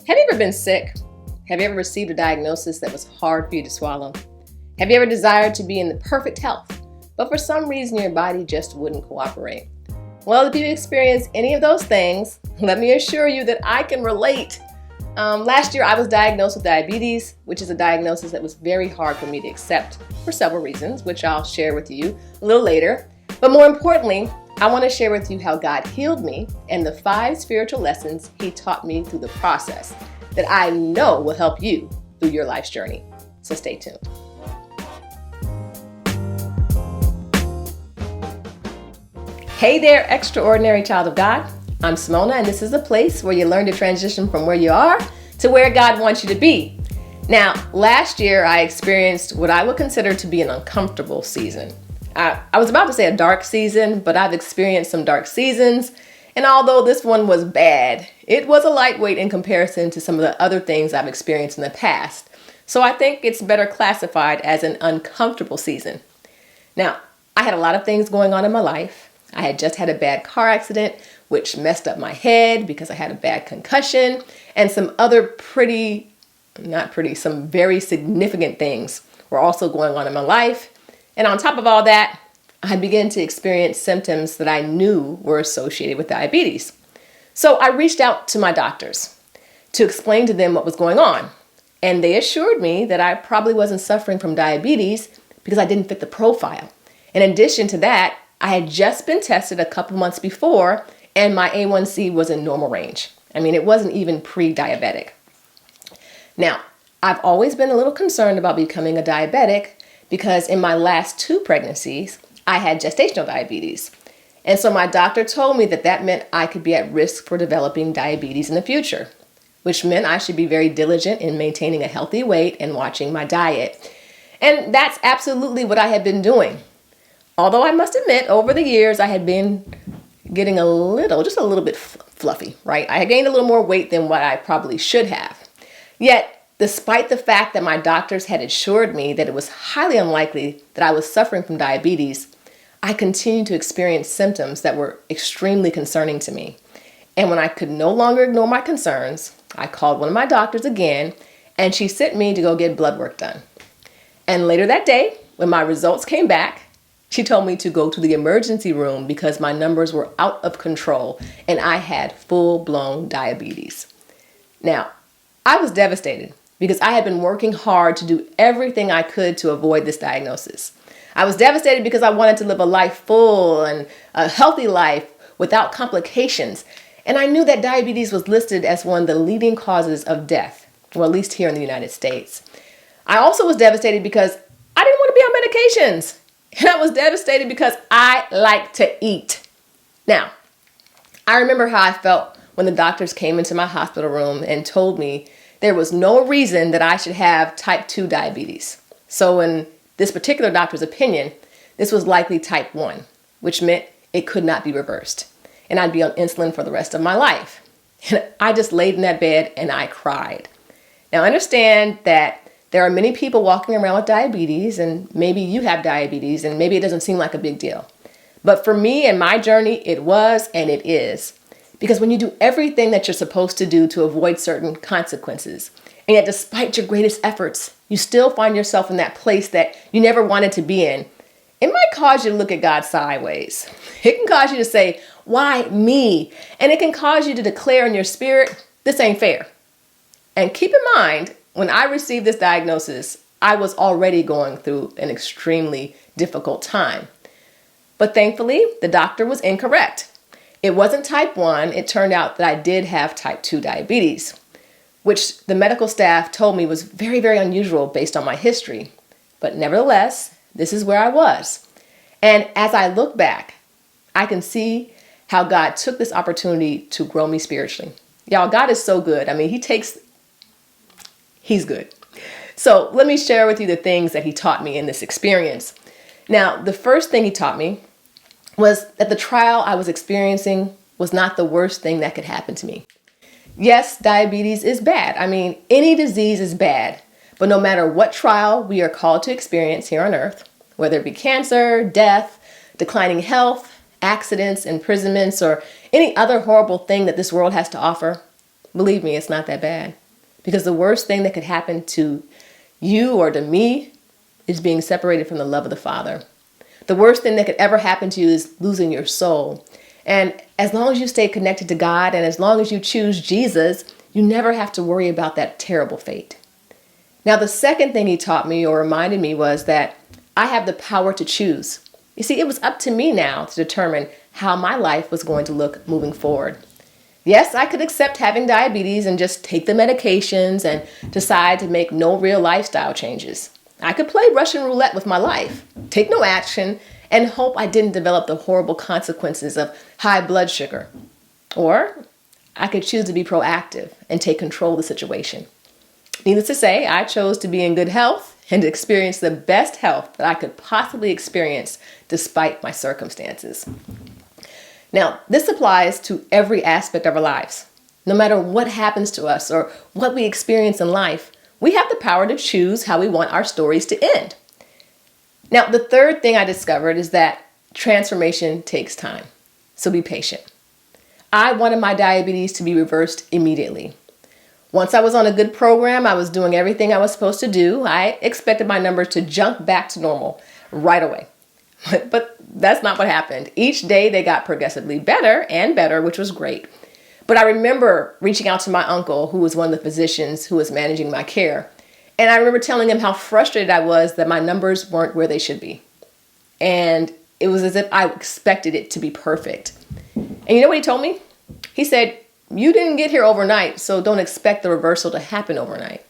Have you ever been sick? Have you ever received a diagnosis that was hard for you to swallow? Have you ever desired to be in the perfect health, but for some reason your body just wouldn't cooperate? Well, if you experienced any of those things, let me assure you that I can relate. Last year I was diagnosed with diabetes, which is a diagnosis that was very hard for me to accept for several reasons, which I'll share with you a little later. But more importantly, I want to share with you how God healed me and the 5 spiritual lessons He taught me through the process that I know will help you through your life's journey. So stay tuned. Hey there, extraordinary child of God. I'm SaMonna, and this is a place where you learn to transition from where you are to where God wants you to be. Now, last year I experienced what I would consider to be an uncomfortable season. I was about to say a dark season, but I've experienced some dark seasons. And although this one was bad, it was a lightweight in comparison to some of the other things I've experienced in the past. So I think it's better classified as an uncomfortable season. Now, I had a lot of things going on in my life. I had just had a bad car accident, which messed up my head because I had a bad concussion, and some other some very significant things were also going on in my life. And on top of all that, I began to experience symptoms that I knew were associated with diabetes. So I reached out to my doctors to explain to them what was going on. And they assured me that I probably wasn't suffering from diabetes because I didn't fit the profile. In addition to that, I had just been tested a couple months before and my A1C was in normal range. I mean, it wasn't even pre-diabetic. Now, I've always been a little concerned about becoming a diabetic because in my last 2 pregnancies, I had gestational diabetes. And so my doctor told me that meant I could be at risk for developing diabetes in the future, which meant I should be very diligent in maintaining a healthy weight and watching my diet. And that's absolutely what I had been doing. Although I must admit, over the years, I had been getting just a little bit fluffy, right? I had gained a little more weight than what I probably should have. Yet, despite the fact that my doctors had assured me that it was highly unlikely that I was suffering from diabetes, I continued to experience symptoms that were extremely concerning to me. And when I could no longer ignore my concerns, I called one of my doctors again, and she sent me to go get blood work done. And later that day, when my results came back, she told me to go to the emergency room because my numbers were out of control and I had full-blown diabetes. Now, I was devastated because I had been working hard to do everything I could to avoid this diagnosis. I was devastated because I wanted to live a life full and a healthy life without complications. And I knew that diabetes was listed as one of the leading causes of death, well, at least here in the United States. I also was devastated because I didn't want to be on medications. And I was devastated because I like to eat. Now, I remember how I felt when the doctors came into my hospital room and told me there was no reason that I should have type 2 diabetes. So in this particular doctor's opinion, this was likely type 1, which meant it could not be reversed. And I'd be on insulin for the rest of my life. And I just laid in that bed and I cried. Now understand that there are many people walking around with diabetes, and maybe you have diabetes, and maybe it doesn't seem like a big deal. But for me and my journey, it was and it is. Because when you do everything that you're supposed to do to avoid certain consequences, and yet despite your greatest efforts, you still find yourself in that place that you never wanted to be in, it might cause you to look at God sideways. It can cause you to say, why me? And it can cause you to declare in your spirit, this ain't fair. And keep in mind, when I received this diagnosis, I was already going through an extremely difficult time. But thankfully, the doctor was incorrect. It wasn't type 1. It turned out that I did have type 2 diabetes, which the medical staff told me was very, very unusual based on my history. But nevertheless, this is where I was. And as I look back, I can see how God took this opportunity to grow me spiritually. Y'all, God is so good. I mean, He's good. So let me share with you the things that He taught me in this experience. Now, the first thing He taught me was that the trial I was experiencing was not the worst thing that could happen to me. Yes, diabetes is bad. I mean, any disease is bad. But no matter what trial we are called to experience here on earth, whether it be cancer, death, declining health, accidents, imprisonments, or any other horrible thing that this world has to offer, believe me, it's not that bad. Because the worst thing that could happen to you or to me is being separated from the love of the Father. The worst thing that could ever happen to you is losing your soul. And as long as you stay connected to God and as long as you choose Jesus, you never have to worry about that terrible fate. Now, the second thing he taught me or reminded me was that I have the power to choose. You see, it was up to me now to determine how my life was going to look moving forward. Yes, I could accept having diabetes and just take the medications and decide to make no real lifestyle changes. I could play Russian roulette with my life, take no action, and hope I didn't develop the horrible consequences of high blood sugar. Or I could choose to be proactive and take control of the situation. Needless to say, I chose to be in good health and to experience the best health that I could possibly experience despite my circumstances. Now, this applies to every aspect of our lives. No matter what happens to us or what we experience in life, we have the power to choose how we want our stories to end. Now, the third thing I discovered is that transformation takes time. So be patient. I wanted my diabetes to be reversed immediately. Once I was on a good program, I was doing everything I was supposed to do. I expected my numbers to jump back to normal right away. But that's not what happened. Each day they got progressively better and better, which was great. But I remember reaching out to my uncle, who was one of the physicians who was managing my care. And I remember telling him how frustrated I was that my numbers weren't where they should be. And it was as if I expected it to be perfect. And you know what he told me? He said, "You didn't get here overnight, so don't expect the reversal to happen overnight."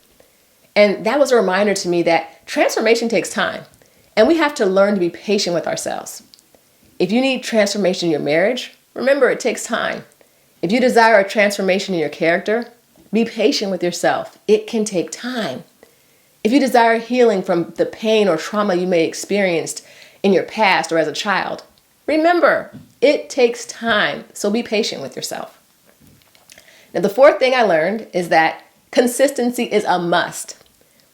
And that was a reminder to me that transformation takes time. And we have to learn to be patient with ourselves. If you need transformation in your marriage, remember it takes time. If you desire a transformation in your character, be patient with yourself. It can take time. If you desire healing from the pain or trauma you may have experienced in your past or as a child, remember it takes time. So be patient with yourself. Now, the fourth thing I learned is that consistency is a must.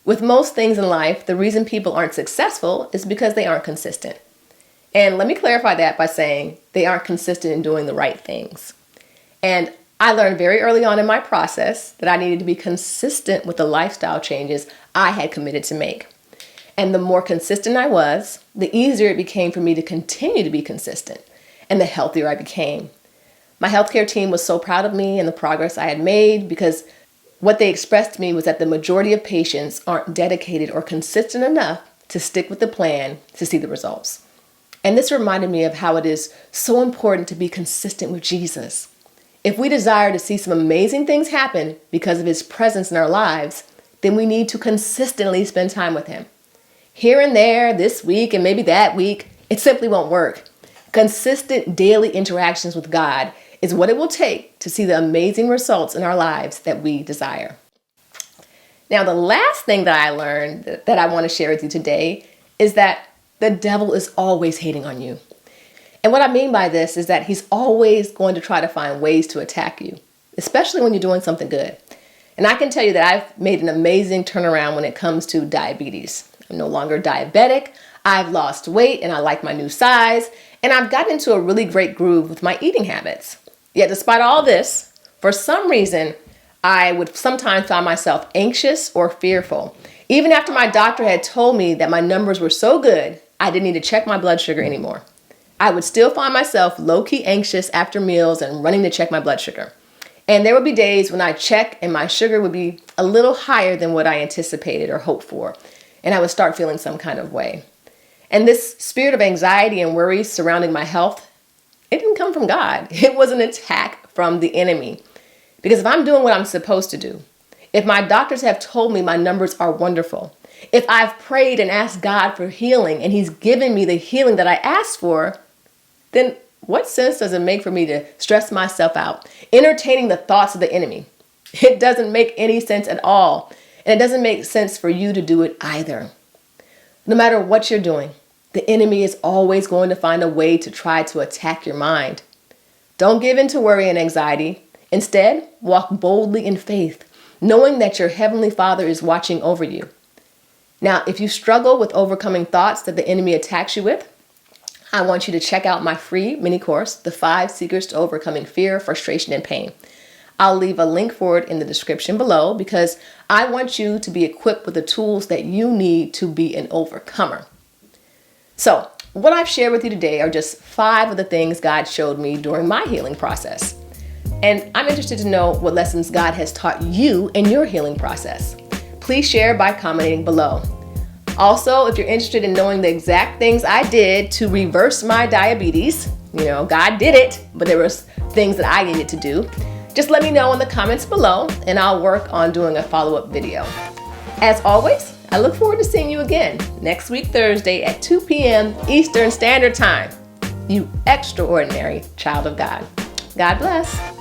With most things in life, the reason people aren't successful is because they aren't consistent. And let me clarify that by saying they aren't consistent in doing the right things. And I learned very early on in my process that I needed to be consistent with the lifestyle changes I had committed to make. And the more consistent I was, the easier it became for me to continue to be consistent, and the healthier I became. My healthcare team was so proud of me and the progress I had made because what they expressed to me was that the majority of patients aren't dedicated or consistent enough to stick with the plan to see the results. And this reminded me of how it is so important to be consistent with Jesus. If we desire to see some amazing things happen because of his presence in our lives, then we need to consistently spend time with him. Here and there, this week and maybe that week, it simply won't work. Consistent daily interactions with God is what it will take to see the amazing results in our lives that we desire. Now, the last thing that I learned that I want to share with you today is that the devil is always hating on you. And what I mean by this is that he's always going to try to find ways to attack you, especially when you're doing something good. And I can tell you that I've made an amazing turnaround when it comes to diabetes. I'm no longer diabetic. I've lost weight and I like my new size. And I've gotten into a really great groove with my eating habits. Yet despite all this, for some reason, I would sometimes find myself anxious or fearful. Even after my doctor had told me that my numbers were so good, I didn't need to check my blood sugar anymore. I would still find myself low-key anxious after meals and running to check my blood sugar. And there would be days when I'd check and my sugar would be a little higher than what I anticipated or hoped for. And I would start feeling some kind of way. And this spirit of anxiety and worry surrounding my health, it didn't come from God. It was an attack from the enemy. Because if I'm doing what I'm supposed to do, if my doctors have told me my numbers are wonderful, if I've prayed and asked God for healing and he's given me the healing that I asked for, then what sense does it make for me to stress myself out, entertaining the thoughts of the enemy? It doesn't make any sense at all. And it doesn't make sense for you to do it either. No matter what you're doing, the enemy is always going to find a way to try to attack your mind. Don't give in to worry and anxiety. Instead, walk boldly in faith, knowing that your Heavenly Father is watching over you. Now, if you struggle with overcoming thoughts that the enemy attacks you with, I want you to check out my free mini course, The 5 Secrets to Overcoming Fear, Frustration, and Pain. I'll leave a link for it in the description below because I want you to be equipped with the tools that you need to be an overcomer. So, what I've shared with you today are just 5 of the things God showed me during my healing process. And I'm interested to know what lessons God has taught you in your healing process. Please share by commenting below. Also, if you're interested in knowing the exact things I did to reverse my diabetes, God did it, but there was things that I needed to do. Just let me know in the comments below and I'll work on doing a follow-up video. As always, I look forward to seeing you again next week, Thursday at 2 p.m. Eastern Standard Time. You extraordinary child of God. God bless.